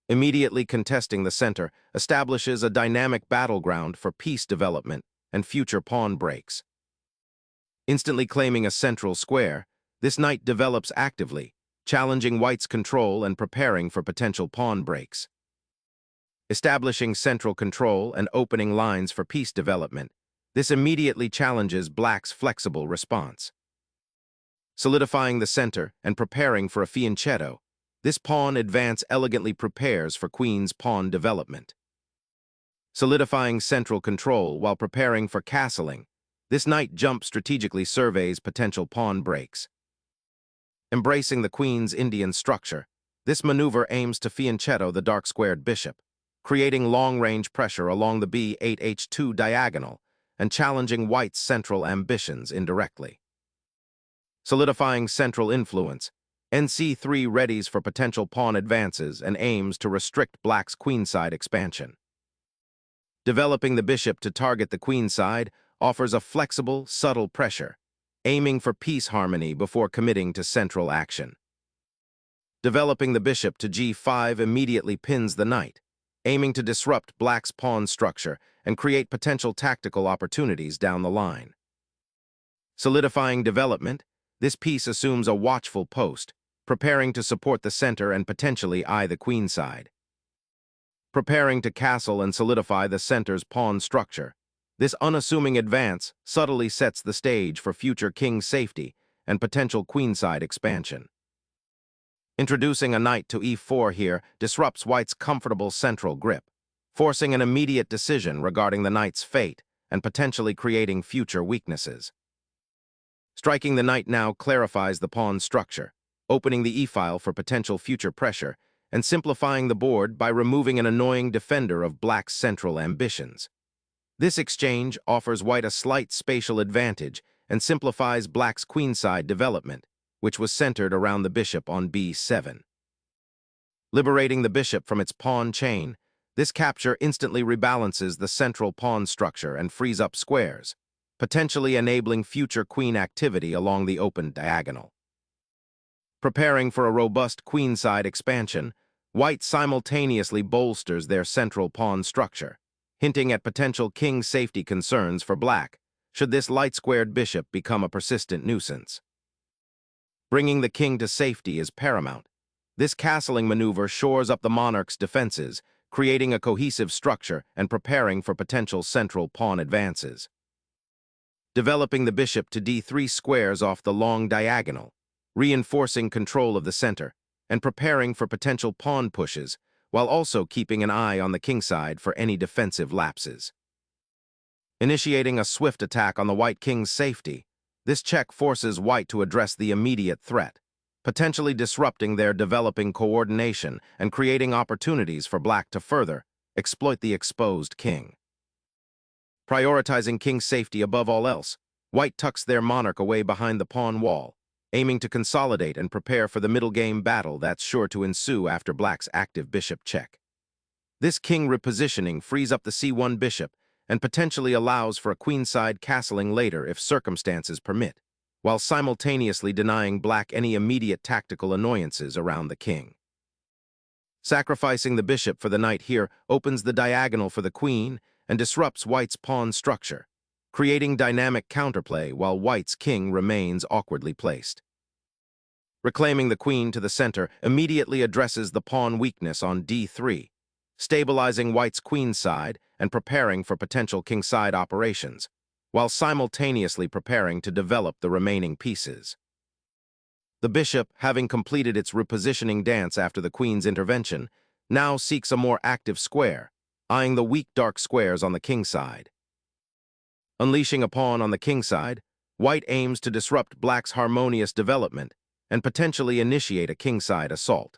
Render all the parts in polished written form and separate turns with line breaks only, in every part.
Immediately contesting the center establishes a dynamic battleground for piece development and future pawn breaks. Instantly claiming a central square, this knight develops actively, challenging white's control and preparing for potential pawn breaks. Establishing central control and opening lines for piece development, this immediately challenges black's flexible response. Solidifying the center and preparing for a fianchetto, this pawn advance elegantly prepares for queen's pawn development. Solidifying central control while preparing for castling, this knight jump strategically surveys potential pawn breaks. Embracing the queen's Indian structure, this maneuver aims to fianchetto the dark-squared bishop, creating long-range pressure along the b8h2 diagonal and challenging white's central ambitions indirectly. Solidifying central influence, nc3 readies for potential pawn advances and aims to restrict black's queenside expansion. Developing the bishop to target the queenside offers a flexible, subtle pressure, aiming for piece harmony before committing to central action. Developing the bishop to g5 immediately pins the knight, aiming to disrupt black's pawn structure and create potential tactical opportunities down the line. Solidifying development, this piece assumes a watchful post, preparing to support the center and potentially eye the queenside. Preparing to castle and solidify the center's pawn structure, this unassuming advance subtly sets the stage for future king safety and potential queenside expansion. Introducing a knight to e4 here disrupts white's comfortable central grip, forcing an immediate decision regarding the knight's fate and potentially creating future weaknesses. Striking the knight now clarifies the pawn structure, opening the e-file for potential future pressure and simplifying the board by removing an annoying defender of black's central ambitions. This exchange offers white a slight spatial advantage and simplifies black's queenside development, which was centered around the bishop on b7. Liberating the bishop from its pawn chain, this capture instantly rebalances the central pawn structure and frees up squares, potentially enabling future queen activity along the open diagonal. Preparing for a robust queenside expansion, white simultaneously bolsters their central pawn structure, hinting at potential king safety concerns for black should this light-squared bishop become a persistent nuisance. Bringing the king to safety is paramount. This castling maneuver shores up the monarch's defenses, creating a cohesive structure and preparing for potential central pawn advances. Developing the bishop to d3 squares off the long diagonal, reinforcing control of the center, and preparing for potential pawn pushes, while also keeping an eye on the kingside for any defensive lapses. Initiating a swift attack on the white king's safety, this check forces white to address the immediate threat, potentially disrupting their developing coordination and creating opportunities for black to further exploit the exposed king. Prioritizing king's safety above all else, white tucks their monarch away behind the pawn wall, aiming to consolidate and prepare for the middle game battle that's sure to ensue after black's active bishop check. This king repositioning frees up the c1 bishop and potentially allows for a queenside castling later if circumstances permit, while simultaneously denying black any immediate tactical annoyances around the king. Sacrificing the bishop for the knight here opens the diagonal for the queen and disrupts white's pawn structure, creating dynamic counterplay while white's king remains awkwardly placed. Reclaiming the queen to the center immediately addresses the pawn weakness on d3, stabilizing white's queenside and preparing for potential kingside operations, while simultaneously preparing to develop the remaining pieces. The bishop, having completed its repositioning dance after the queen's intervention, now seeks a more active square, eyeing the weak dark squares on the kingside. Unleashing a pawn on the kingside, white aims to disrupt black's harmonious development and potentially initiate a kingside assault.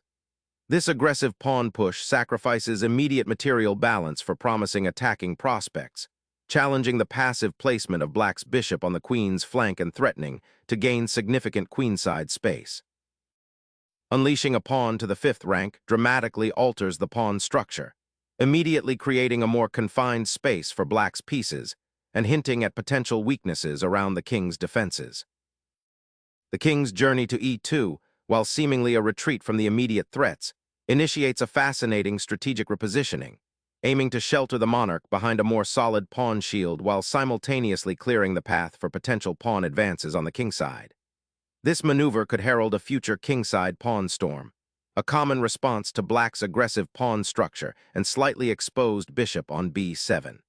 This aggressive pawn push sacrifices immediate material balance for promising attacking prospects, challenging the passive placement of black's bishop on the queen's flank and threatening to gain significant queenside space. Unleashing a pawn to the 5th rank dramatically alters the pawn structure, immediately creating a more confined space for black's pieces and hinting at potential weaknesses around the king's defenses. The king's journey to e2, while seemingly a retreat from the immediate threats, initiates a fascinating strategic repositioning, aiming to shelter the monarch behind a more solid pawn shield while simultaneously clearing the path for potential pawn advances on the kingside. This maneuver could herald a future kingside pawn storm, a common response to black's aggressive pawn structure and slightly exposed bishop on b7.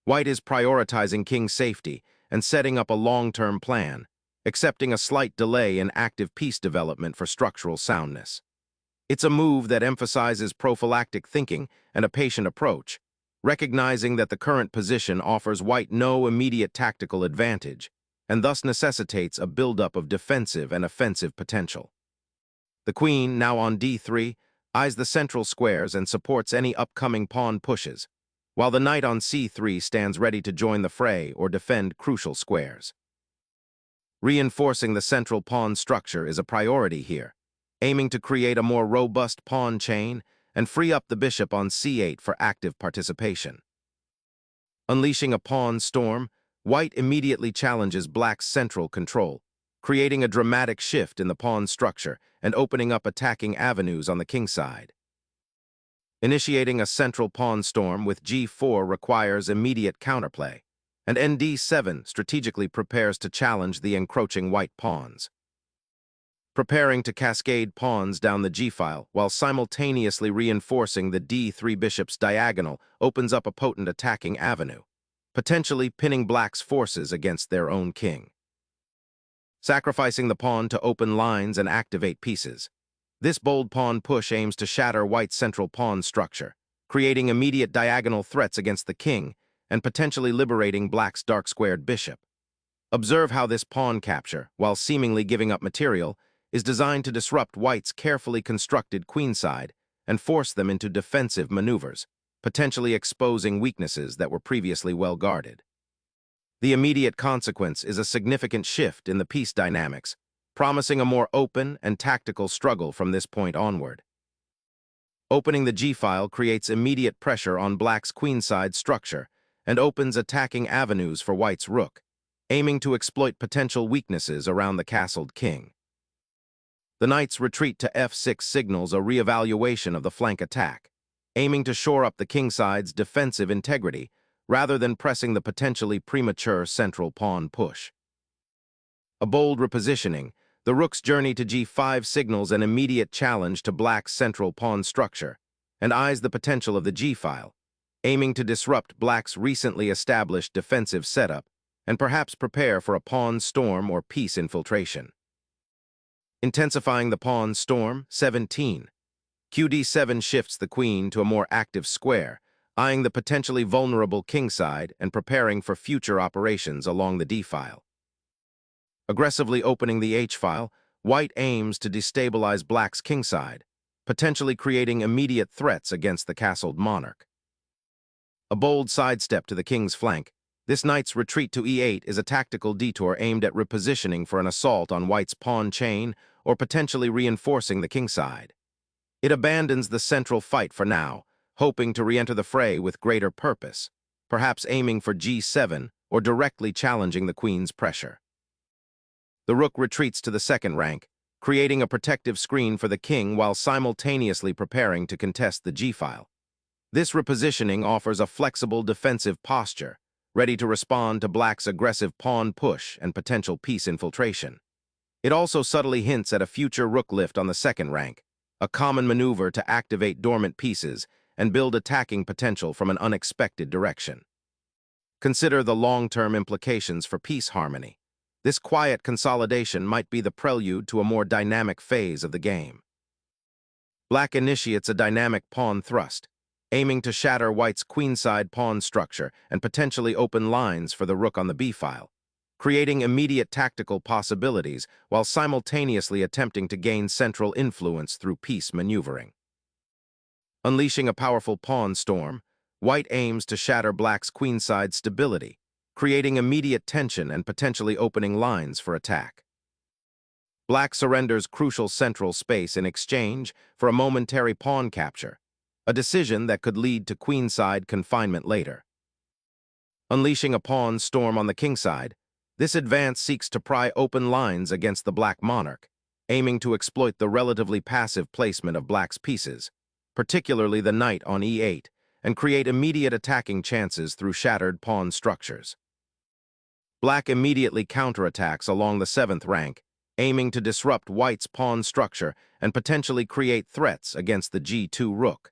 White is prioritizing king safety and setting up a long-term plan, accepting a slight delay in active piece development for structural soundness. It's a move that emphasizes prophylactic thinking and a patient approach, recognizing that the current position offers white no immediate tactical advantage, and thus necessitates a buildup of defensive and offensive potential. The queen, now on d3, eyes the central squares and supports any upcoming pawn pushes, while the knight on c3 stands ready to join the fray or defend crucial squares. Reinforcing the central pawn structure is a priority here, aiming to create a more robust pawn chain and free up the bishop on c8 for active participation. Unleashing a pawn storm, white immediately challenges black's central control, creating a dramatic shift in the pawn structure and opening up attacking avenues on the kingside. Initiating a central pawn storm with g4 requires immediate counterplay, and nd7 strategically prepares to challenge the encroaching white pawns. Preparing to cascade pawns down the g-file while simultaneously reinforcing the d3 bishop's diagonal opens up a potent attacking avenue, potentially pinning black's forces against their own king. Sacrificing the pawn to open lines and activate pieces. This bold pawn push aims to shatter white's central pawn structure, creating immediate diagonal threats against the king and potentially liberating black's dark-squared bishop. Observe how this pawn capture, while seemingly giving up material, is designed to disrupt white's carefully constructed queenside and force them into defensive maneuvers, potentially exposing weaknesses that were previously well guarded. The immediate consequence is a significant shift in the piece dynamics, promising a more open and tactical struggle from this point onward. Opening the g-file creates immediate pressure on black's queenside structure and opens attacking avenues for white's rook, aiming to exploit potential weaknesses around the castled king. The knight's retreat to f6 signals a reevaluation of the flank attack, aiming to shore up the kingside's defensive integrity rather than pressing the potentially premature central pawn push. A bold repositioning, the rook's journey to g5 signals an immediate challenge to black's central pawn structure and eyes the potential of the g-file, aiming to disrupt black's recently established defensive setup and perhaps prepare for a pawn storm or piece infiltration. Intensifying the pawn storm, 17. qd7 shifts the queen to a more active square, eyeing the potentially vulnerable kingside and preparing for future operations along the d-file. Aggressively opening the h-file, white aims to destabilize black's kingside, potentially creating immediate threats against the castled monarch. A bold sidestep to the king's flank, this knight's retreat to e8 is a tactical detour aimed at repositioning for an assault on white's pawn chain or potentially reinforcing the kingside. It abandons the central fight for now, hoping to re-enter the fray with greater purpose, perhaps aiming for g7 or directly challenging the queen's pressure. The rook retreats to the second rank, creating a protective screen for the king while simultaneously preparing to contest the g-file. This repositioning offers a flexible defensive posture, ready to respond to black's aggressive pawn push and potential piece infiltration. It also subtly hints at a future rook lift on the second rank, a common maneuver to activate dormant pieces and build attacking potential from an unexpected direction. Consider the long-term implications for piece harmony. This quiet consolidation might be the prelude to a more dynamic phase of the game. Black initiates a dynamic pawn thrust, aiming to shatter white's queenside pawn structure and potentially open lines for the rook on the b-file, creating immediate tactical possibilities while simultaneously attempting to gain central influence through piece maneuvering. Unleashing a powerful pawn storm, white aims to shatter black's queenside stability, creating immediate tension and potentially opening lines for attack. Black surrenders crucial central space in exchange for a momentary pawn capture, a decision that could lead to queenside confinement later. Unleashing a pawn storm on the kingside, this advance seeks to pry open lines against the black monarch, aiming to exploit the relatively passive placement of black's pieces, particularly the knight on e8, and create immediate attacking chances through shattered pawn structures. Black immediately counterattacks along the 7th rank, aiming to disrupt white's pawn structure and potentially create threats against the g2 rook.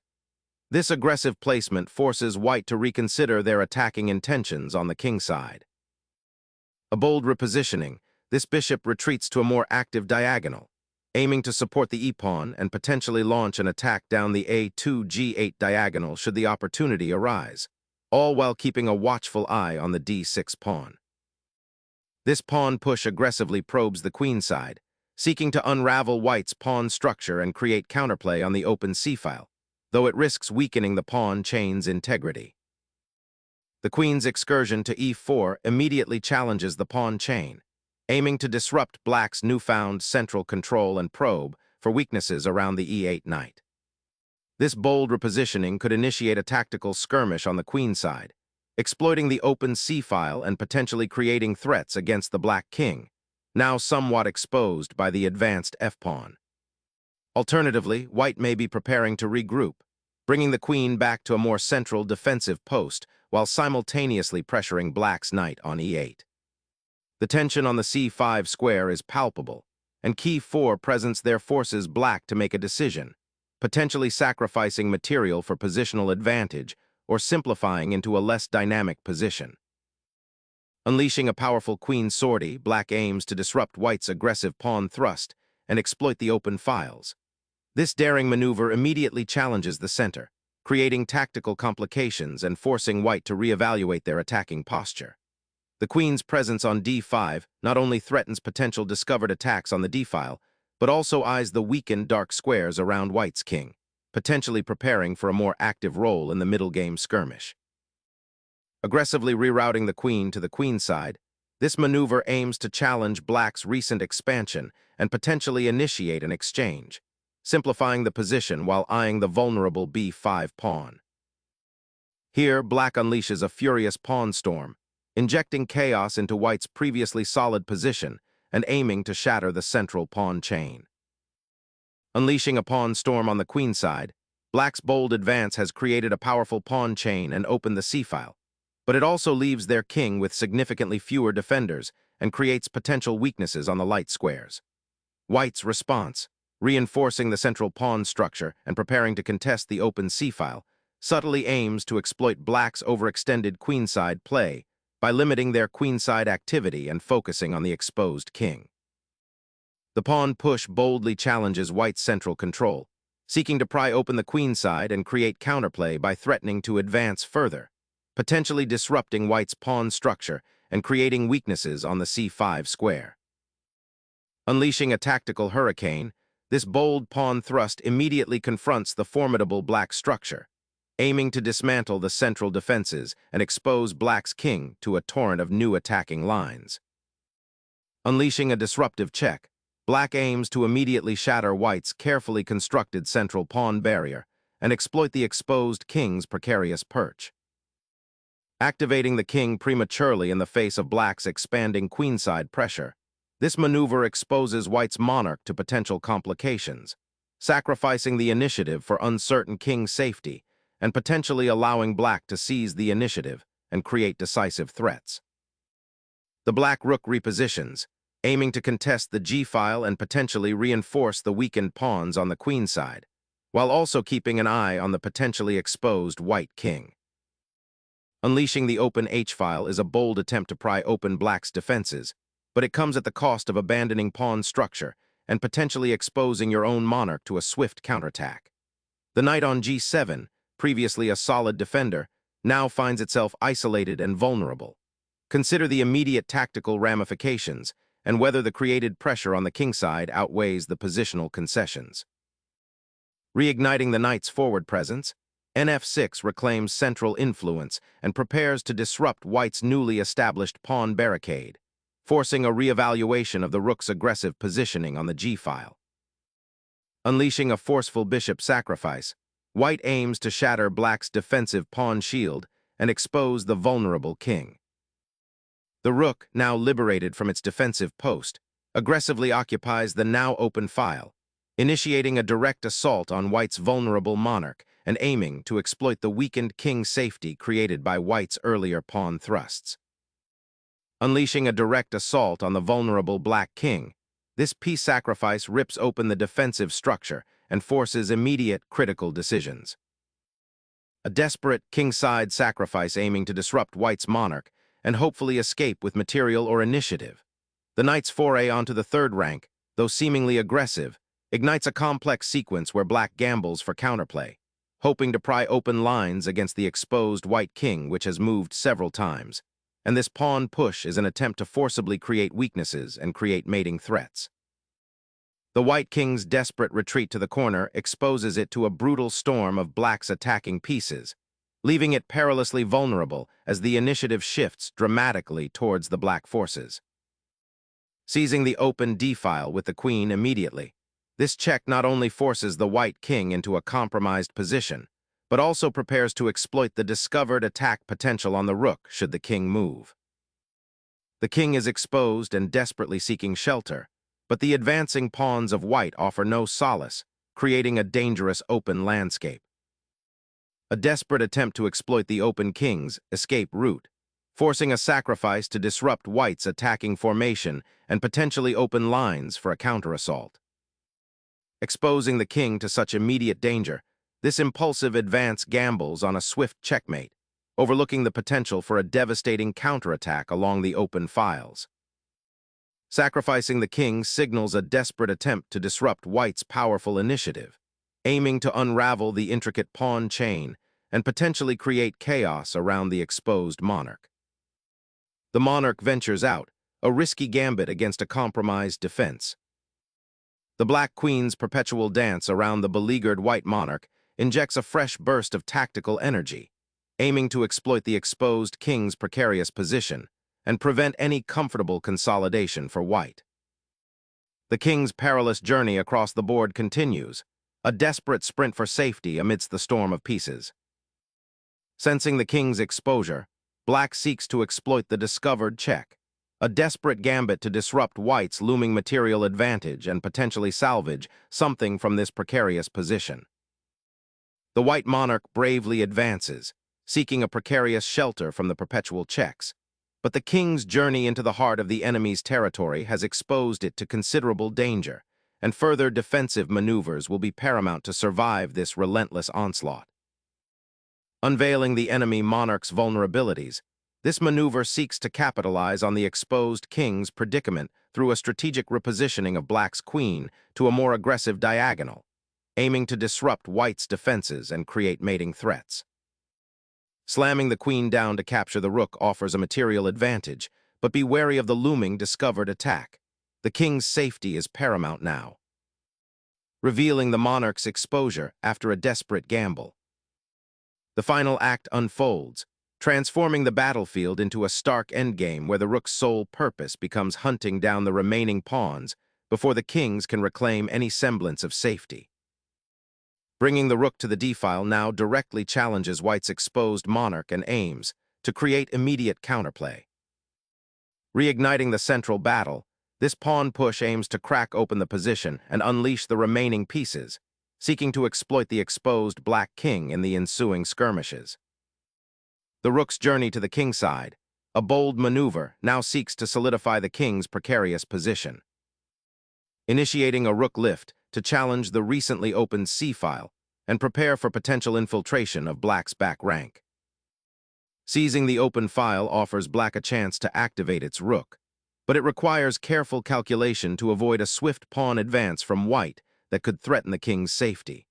This aggressive placement forces white to reconsider their attacking intentions on the king side. A bold repositioning, this bishop retreats to a more active diagonal, aiming to support the e-pawn and potentially launch an attack down the a2-g8 diagonal should the opportunity arise, all while keeping a watchful eye on the d6 pawn. This pawn push aggressively probes the queen side, seeking to unravel white's pawn structure and create counterplay on the open c-file, though it risks weakening the pawn chain's integrity. The queen's excursion to e4 immediately challenges the pawn chain, aiming to disrupt black's newfound central control and probe for weaknesses around the e8 knight. This bold repositioning could initiate a tactical skirmish on the queen side, exploiting the open c-file and potentially creating threats against the black king, now somewhat exposed by the advanced f-pawn. Alternatively, white may be preparing to regroup, bringing the queen back to a more central defensive post while simultaneously pressuring black's knight on e8. The tension on the c5 square is palpable, and key 4 presents there forces black to make a decision, potentially sacrificing material for positional advantage or simplifying into a less dynamic position. Unleashing a powerful queen sortie, black aims to disrupt white's aggressive pawn thrust and exploit the open files. This daring maneuver immediately challenges the center, creating tactical complications and forcing white to reevaluate their attacking posture. The queen's presence on d5 not only threatens potential discovered attacks on the d-file, but also eyes the weakened dark squares around white's king, potentially preparing for a more active role in the middle game skirmish. Aggressively rerouting the queen to the queen side, this maneuver aims to challenge black's recent expansion and potentially initiate an exchange, simplifying the position while eyeing the vulnerable b5 pawn. Here, black unleashes a furious pawn storm, injecting chaos into white's previously solid position and aiming to shatter the central pawn chain. Unleashing a pawn storm on the queen side, black's bold advance has created a powerful pawn chain and opened the c-file, but it also leaves their king with significantly fewer defenders and creates potential weaknesses on the light squares. White's response, reinforcing the central pawn structure and preparing to contest the open c-file, subtly aims to exploit black's overextended queenside play by limiting their queenside activity and focusing on the exposed king. The pawn push boldly challenges white's central control, seeking to pry open the queenside and create counterplay by threatening to advance further, potentially disrupting white's pawn structure and creating weaknesses on the c5 square. Unleashing a tactical hurricane, this bold pawn thrust immediately confronts the formidable black structure, aiming to dismantle the central defenses and expose black's king to a torrent of new attacking lines. Unleashing a disruptive check, black aims to immediately shatter white's carefully constructed central pawn barrier and exploit the exposed king's precarious perch. Activating the king prematurely in the face of black's expanding queenside pressure, this maneuver exposes white's monarch to potential complications, sacrificing the initiative for uncertain king's safety and potentially allowing black to seize the initiative and create decisive threats. The black rook repositions, aiming to contest the g-file and potentially reinforce the weakened pawns on the queen side, while also keeping an eye on the potentially exposed white king. Unleashing the open h-file is a bold attempt to pry open black's defenses, but it comes at the cost of abandoning pawn structure and potentially exposing your own monarch to a swift counterattack. The knight on g7, previously a solid defender, now finds itself isolated and vulnerable. Consider the immediate tactical ramifications and whether the created pressure on the king side outweighs the positional concessions. Reigniting the knight's forward presence, nf6 reclaims central influence and prepares to disrupt white's newly established pawn barricade, forcing a reevaluation of the rook's aggressive positioning on the g-file. Unleashing a forceful bishop sacrifice, white aims to shatter black's defensive pawn shield and expose the vulnerable king. The rook, now liberated from its defensive post, aggressively occupies the now open file, initiating a direct assault on White's vulnerable monarch and aiming to exploit the weakened king's safety created by White's earlier pawn thrusts. Unleashing a direct assault on the vulnerable Black king, this piece sacrifice rips open the defensive structure and forces immediate critical decisions. A desperate kingside sacrifice aiming to disrupt White's monarch and hopefully escape with material or initiative. The knight's foray onto the third rank, though seemingly aggressive, ignites a complex sequence where Black gambles for counterplay, hoping to pry open lines against the exposed White king which has moved several times, and this pawn push is an attempt to forcibly create weaknesses and create mating threats. The White king's desperate retreat to the corner exposes it to a brutal storm of Black's attacking pieces, leaving it perilously vulnerable as the initiative shifts dramatically towards the Black forces. Seizing the open d-file with the queen immediately, this check not only forces the White king into a compromised position, but also prepares to exploit the discovered attack potential on the rook should the king move. The king is exposed and desperately seeking shelter, but the advancing pawns of White offer no solace, creating a dangerous open landscape. A desperate attempt to exploit the open king's escape route, forcing a sacrifice to disrupt White's attacking formation and potentially open lines for a counterassault. Exposing the king to such immediate danger, this impulsive advance gambles on a swift checkmate, overlooking the potential for a devastating counterattack along the open files. Sacrificing the king signals a desperate attempt to disrupt White's powerful initiative, aiming to unravel the intricate pawn chain and potentially create chaos around the exposed monarch. The monarch ventures out, a risky gambit against a compromised defense. The Black queen's perpetual dance around the beleaguered White monarch injects a fresh burst of tactical energy, aiming to exploit the exposed king's precarious position and prevent any comfortable consolidation for White. The king's perilous journey across the board continues, a desperate sprint for safety amidst the storm of pieces. Sensing the king's exposure, Black seeks to exploit the discovered check, a desperate gambit to disrupt White's looming material advantage and potentially salvage something from this precarious position. The White monarch bravely advances, seeking a precarious shelter from the perpetual checks, but the king's journey into the heart of the enemy's territory has exposed it to considerable danger, and further defensive maneuvers will be paramount to survive this relentless onslaught. Unveiling the enemy monarch's vulnerabilities, this maneuver seeks to capitalize on the exposed king's predicament through a strategic repositioning of Black's queen to a more aggressive diagonal, aiming to disrupt White's defenses and create mating threats. Slamming the queen down to capture the rook offers a material advantage, but be wary of the looming discovered attack. The king's safety is paramount now. Revealing the monarch's exposure after a desperate gamble. The final act unfolds, transforming the battlefield into a stark endgame where the rook's sole purpose becomes hunting down the remaining pawns before the kings can reclaim any semblance of safety. Bringing the rook to the d-file now directly challenges White's exposed monarch and aims to create immediate counterplay. Reigniting the central battle, this pawn push aims to crack open the position and unleash the remaining pieces, seeking to exploit the exposed Black king in the ensuing skirmishes. The rook's journey to the kingside, a bold maneuver, now seeks to solidify the king's precarious position. Initiating a rook lift to challenge the recently opened c-file and prepare for potential infiltration of Black's back rank. Seizing the open file offers Black a chance to activate its rook, but it requires careful calculation to avoid a swift pawn advance from White that could threaten the king's safety.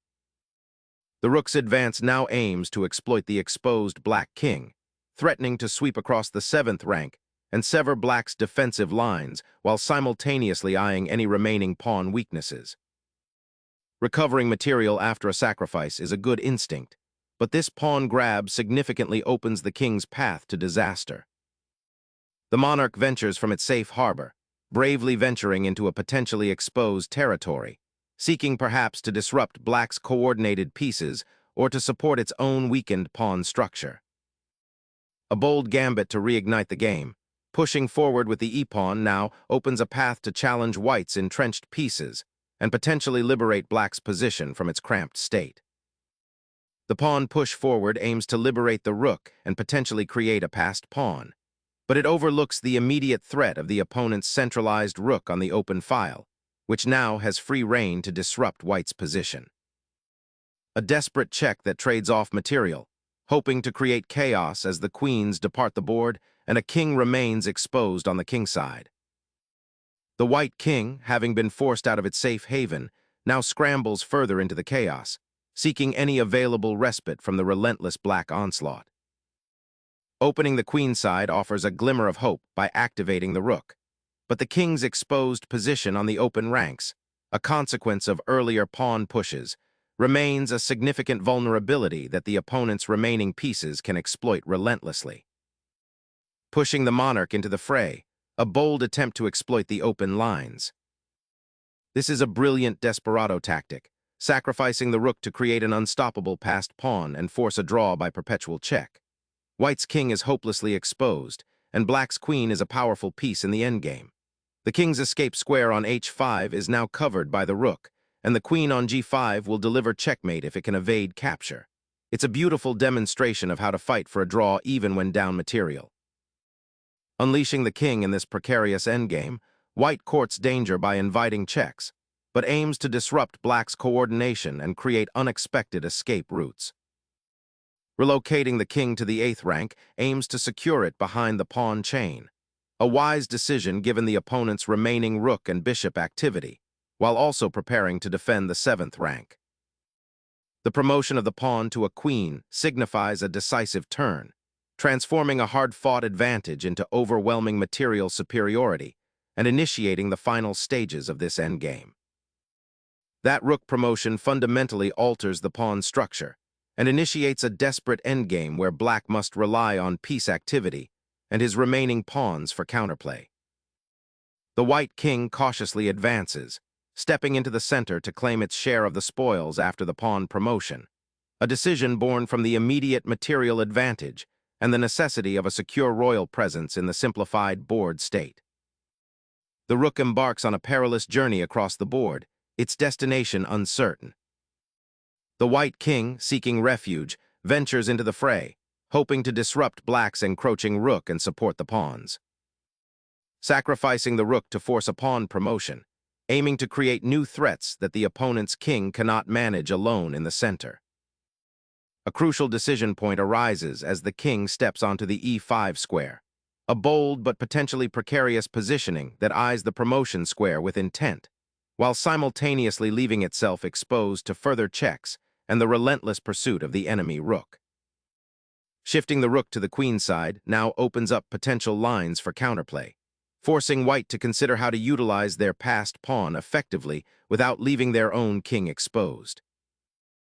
The rook's advance now aims to exploit the exposed Black king, threatening to sweep across the 7th rank and sever Black's defensive lines while simultaneously eyeing any remaining pawn weaknesses. Recovering material after a sacrifice is a good instinct, but this pawn grab significantly opens the king's path to disaster. The monarch ventures from its safe harbor, bravely venturing into a potentially exposed territory, seeking perhaps to disrupt Black's coordinated pieces or to support its own weakened pawn structure. A bold gambit to reignite the game, Pushing forward with the e-pawn now opens a path to challenge white's entrenched pieces and potentially liberate black's position from its cramped state. The pawn push forward aims to liberate the rook and potentially create a passed pawn, but it overlooks the immediate threat of the opponent's centralized rook on the open file, which now has free rein to disrupt white's position. A desperate check that trades off material, hoping to create chaos as the queens depart the board and a king remains exposed on the kingside. The white king, having been forced out of its safe haven, now scrambles further into the chaos, seeking any available respite from the relentless black onslaught. Opening the queenside offers a glimmer of hope by activating the rook, but the king's exposed position on the open ranks, a consequence of earlier pawn pushes, remains a significant vulnerability that the opponent's remaining pieces can exploit relentlessly. Pushing the monarch into the fray, a bold attempt to exploit the open lines. This is a brilliant desperado tactic, sacrificing the rook to create an unstoppable passed pawn and force a draw by perpetual check. White's king is hopelessly exposed, and black's queen is a powerful piece in the endgame. The king's escape square on h5 is now covered by the rook, and the queen on g5 will deliver checkmate if it can evade capture. It's a beautiful demonstration of how to fight for a draw even when down material. Unleashing the king in this precarious endgame, white courts danger by inviting checks, but aims to disrupt black's coordination and create unexpected escape routes. Relocating the king to the 8th rank aims to secure it behind the pawn chain, a wise decision given the opponent's remaining rook and bishop activity, while also preparing to defend the 7th rank. The promotion of the pawn to a queen signifies a decisive turn, transforming a hard-fought advantage into overwhelming material superiority and initiating the final stages of this endgame. That rook promotion fundamentally alters the pawn structure and initiates a desperate endgame where black must rely on piece activity and his remaining pawns for counterplay. The white king cautiously advances, stepping into the center to claim its share of the spoils after the pawn promotion, a decision born from the immediate material advantage and the necessity of a secure royal presence in the simplified board state. The rook embarks on a perilous journey across the board, its destination uncertain. The white king, seeking refuge, ventures into the fray, hoping to disrupt black's encroaching rook and support the pawns. Sacrificing the rook to force a pawn promotion, aiming to create new threats that the opponent's king cannot manage alone in the center. A crucial decision point arises as the king steps onto the e5 square, a bold but potentially precarious positioning that eyes the promotion square with intent, while simultaneously leaving itself exposed to further checks and the relentless pursuit of the enemy rook. Shifting the rook to the queenside now opens up potential lines for counterplay, forcing white to consider how to utilize their passed pawn effectively without leaving their own king exposed.